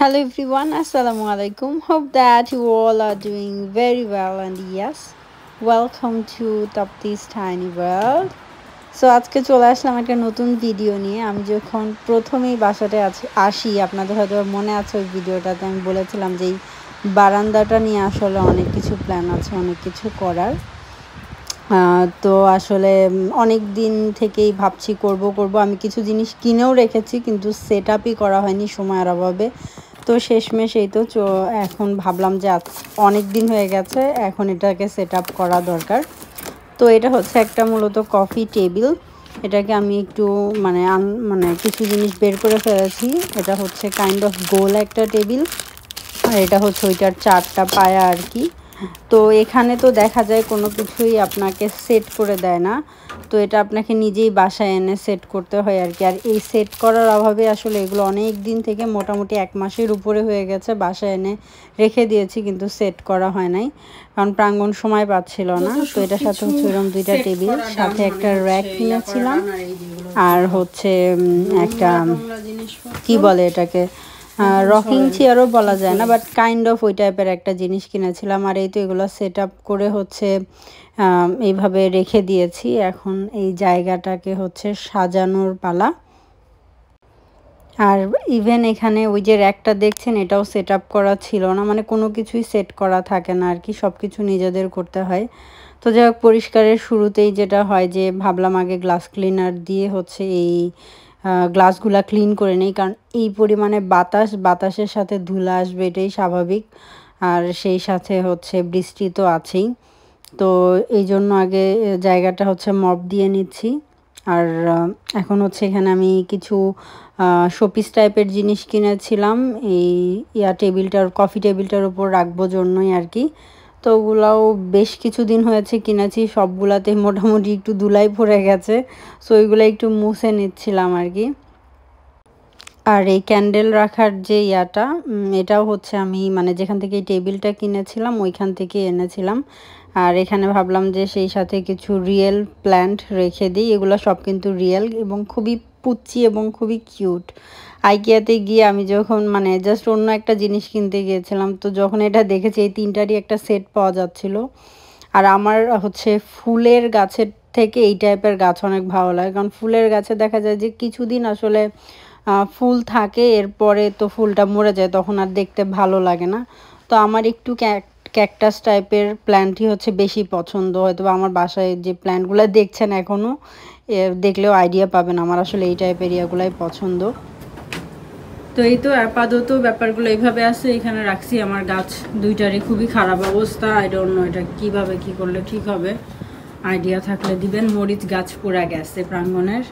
Hello everyone, Assalamu alaikum. Hope that you all are doing very well, and yes, welcome to Tapti's Tiny World. So আজকে চলে আসলাম একটা নতুন video নিয়ে। আমি যখন প্রথমেই বাসাতে আসি, আপনাদের হয়তো মনে আছে ওই ভিডিওটাতে আমি বলেছিলাম যে এই বারান্দাটা নিয়ে আসলে অনেক কিছু প্ল্যান আছে, অনেক কিছু করার। তো আসলে অনেক দিন থেকেই ভাবছি করব আমি কিছু জিনিস কিনেও রেখেছি, কিন্তু সেট আপই করা হয়নি সময়ের অভাবে। তো শেষমেশ এই তো এখন ভাবলাম যে অনেক দিন হয়ে গেছে, এখন এটাকে সেট আপ করা দরকার। তো এটা হচ্ছে একটা মূলত কফি টেবিল। এটাকে আমি একটু মানে কিছু জিনিস বের করে ফেলেছি। এটা হচ্ছে কাইন্ড অফ গোল একটা টেবিল, আর এটা হচ্ছে ওইটার 4টা পায়া আর কি। তো এখানে তো দেখা যায় কোনো কিছুই আপনাকে সেট করে দেয় না, তো এটা আপনাকে নিজেই বাসায় এনে সেট করতে হয় আর কি। আর এই সেট করার অভাবে আসলে এগুলো অনেক দিন থেকে মোটামুটি 1 মাসের উপরে হয়ে গেছে বাসায় এনে রেখে দিয়েছি, কিন্তু সেট করা হয় নাই, কারণ প্রাঙ্গণ সময় পাচ্ছিল না। তো এটার সাথে হচ্ছে এরকম 2টা টেবিল, সাথে একটা র্যাক কিনেছিলাম, আর হচ্ছে একটা কি বলে এটাকে রকিং চেয়ারও বলা যায় না, বাট কাইন্ড অফ ওই টাইপের একটা জিনিস কিনেছিলাম। আর এই তো এগুলো সেট আপ করে হচ্ছে এইভাবে রেখে দিয়েছি। এখন এই জায়গাটাকে হচ্ছে সাজানোর পালা। আর ইভেন এখানে ওই যে র্যাকটা দেখছেন, এটাও সেট আপ করা ছিল না, মানে কোনো কিছুই সেট করা থাকে না আর কি, সব কিছু নিজেদের করতে হয়। তো যাই হোক, পরিষ্কারের শুরুতেই যেটা হয় যে ভাবলাম আগে গ্লাস ক্লিনার দিয়ে হচ্ছে এই গ্লাসগুলা ক্লিন করে নেই, কারণ এই পরিমাণে বাতাসের সাথে ধুলা আসবে, এটাই স্বাভাবিক। আর সেই সাথে হচ্ছে বৃষ্টি তো আছেই, তো এই জন্য আগে জায়গাটা হচ্ছে মপ দিয়ে নিচ্ছি। আর এখন হচ্ছে এখানে আমি কিছু শোপিস টাইপের জিনিস কিনেছিলাম এই টেবিলটার, কফি টেবিলটার উপর রাখবো জন্যই আর কি। তো ওগুলাও বেশ কিছুদিন হয়েছে কিনেছি, সবগুলাতে মোটামুটি একটু ধুলাই পড়ে গেছে, সো ওইগুলো একটু মুছে নিচ্ছিলাম আর কি। আর এই ক্যান্ডেল রাখার যে এটাও হচ্ছে আমি মানে যেখান থেকে এই টেবিলটা কিনেছিলাম ওইখান থেকে এনেছিলাম। আর এখানে ভাবলাম যে সেই সাথে কিছু রিয়েল প্ল্যান্ট রেখে দিই। এগুলো সব কিন্তু রিয়েল এবং খুবই পুচ্চি এবং খুবই কিউট। আইকিয়াতে গিয়ে আমি যখন মানে জাস্ট অন্য একটা জিনিস কিনতে গিয়েছিলাম, তো যখন এটা দেখেছি এই 3টারই একটা সেট পাওয়া যাচ্ছিল। আর আমার হচ্ছে ফুলের গাছের থেকে এই টাইপের গাছ অনেক ভালো লাগে, কারণ ফুলের গাছে দেখা যায় যে কিছুদিন আসলে ফুল থাকে, এরপরে তো ফুলটা মরে যায়, তখন আর দেখতে ভালো লাগে না। তো আমার একটু ক্যাকটাস টাইপের প্ল্যান্টই হচ্ছে বেশি পছন্দ। হয়তো আমার বাসায় যে প্ল্যান্টগুলো দেখছেন এখনও, দেখলেও আইডিয়া পাবেন আমার আসলে এই টাইপের ইয়াগুলাই পছন্দ। তো এই তো আপাতত ব্যাপারগুলো এইভাবে আছে, এখানে রাখছি। আমার গাছ 2টারই খুবই খারাপ অবস্থা, আই ডোন্ট নো এটা কীভাবে কী করলে ঠিক হবে, আইডিয়া থাকলে দিবেন। মরিচ গাছ পুরা গেছে প্রাঙ্গণের।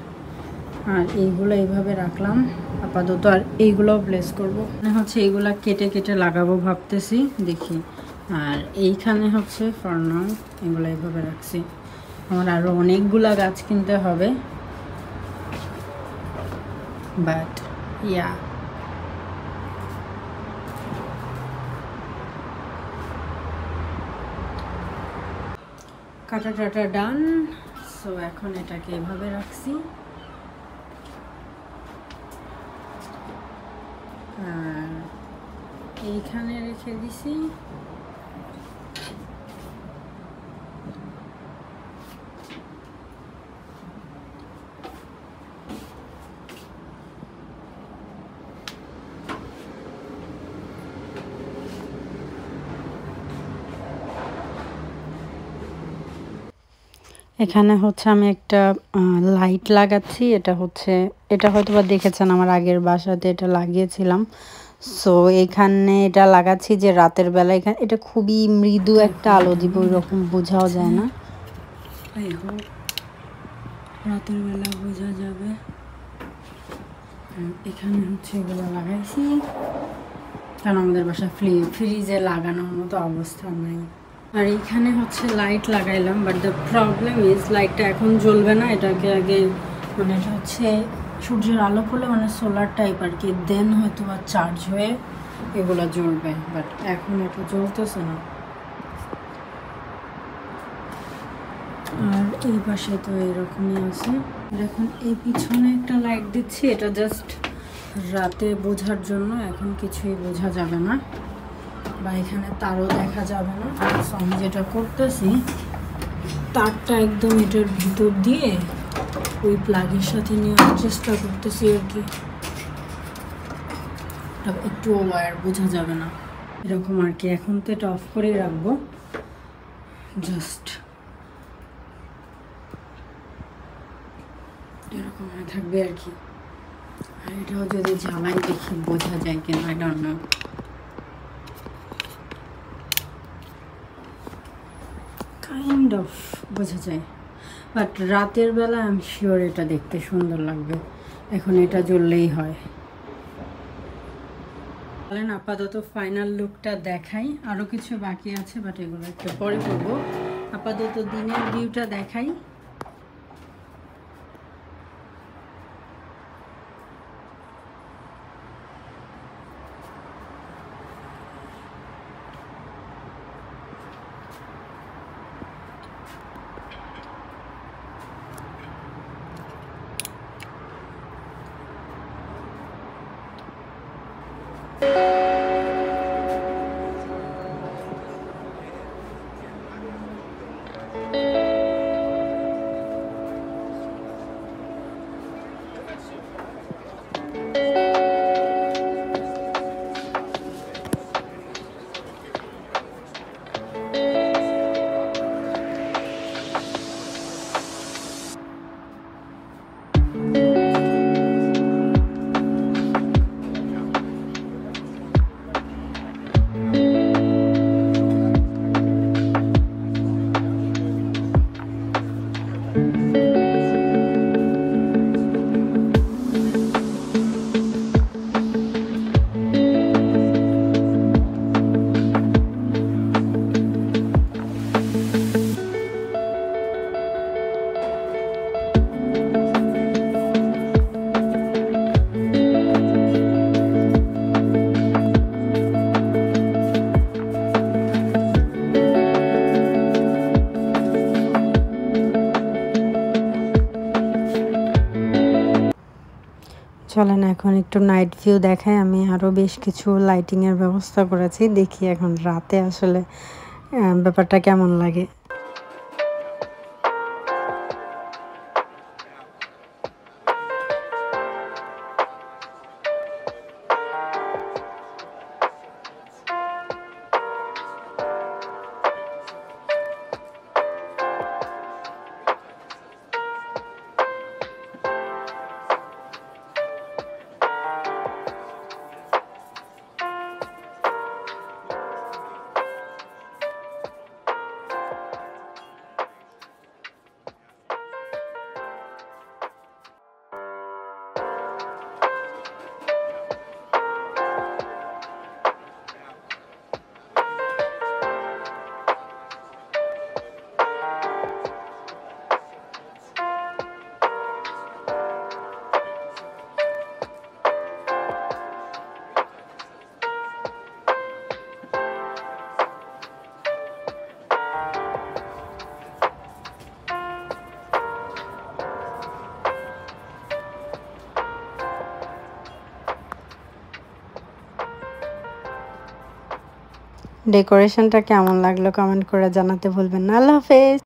আর এইগুলো এইভাবে রাখলাম আপাতত, আর এইগুলোও প্লেস করবো, মানে হচ্ছে এইগুলা কেটে কেটে লাগাবো ভাবতেছি, দেখি। আর এইখানে হচ্ছে ফর্নাল এগুলো এইভাবে রাখছি। আমার আরও অনেকগুলা গাছ কিনতে হবে, বাট ইয়া কাটা টাটা ডান। সো এখন এটাকে এভাবে রাখছি, আর এইখানে রেখে দিছি। এখানে হচ্ছে আমি একটা লাইট লাগাচ্ছি। এটা হয়তো বা দেখেছেন আমার আগের বাসাতে এটা লাগিয়েছিলাম। সো এখানে এটা লাগাচ্ছি যে রাতের বেলা এখানে এটা খুবই মৃদু একটা আলো দিব, ওইরকম বোঝাও যায় না, রাতের বেলা বোঝা যাবে। এখানে হচ্ছে এগুলো লাগাইছি, কারণ আমাদের বাসায় ফ্রিজে লাগানোর মতো অবস্থা নাই। আর এইখানে হচ্ছে লাইট লাগাইলাম, বাট দ্য প্রবলেম ইজ লাইটটা এখন জ্বলবে না। এটাকে আগে মানে এটা হচ্ছে সূর্যের আলো পড়লে মানে সোলার টাইপ আর কি, দেন হয়তো বা চার্জ হয়ে এগুলো জ্বলবে, বাট এখন এটা জ্বলতেছে না। আর এই পাশে তো এরকমই আছে। এখন এই পিছনে একটা লাইট দিচ্ছি, এটা জাস্ট রাতে বোঝার জন্য এখন কিছুই বোঝা যাবে না, বা এখানে তারও দেখা যাবে না। সো আমি যেটা করতেছি, তারটা একদম এটার ভিতর দিয়ে ওই প্লাগের সাথে নেওয়ার চেষ্টা করতেছি আর কি। একটু ওয়্যার বোঝা যাবে না এরকম আর কি। এখন তো এটা অফ করেই রাখবো, জাস্ট এরকম হয়ে থাকবে আর কি। আর এটাও যদি জ্বালাই দেখি বোঝা যায় কিনা, I don't know. Kind of বোঝা যায়, বাট রাতের বেলা আই এম শিওর এটা দেখতে সুন্দর লাগবে। এখন এটা জ্বললেই হয়। আপাতত ফাইনাল লুকটা দেখাই, আরও কিছু বাকি আছে বাট এগুলো একটু পরে করবো। আপাতত দিনের ভিউটা দেখাই। চলেন এখন একটু নাইট ভিউ দেখাই। আমি আরও বেশ কিছু লাইটিংয়ের ব্যবস্থা করেছি, দেখি এখন রাতে আসলে ব্যাপারটা কেমন লাগে। ডেকোরেশনটা কেমন লাগলো কমেন্ট করে জানাতে ভুলবেন না। আল্লাহ হাফেজ।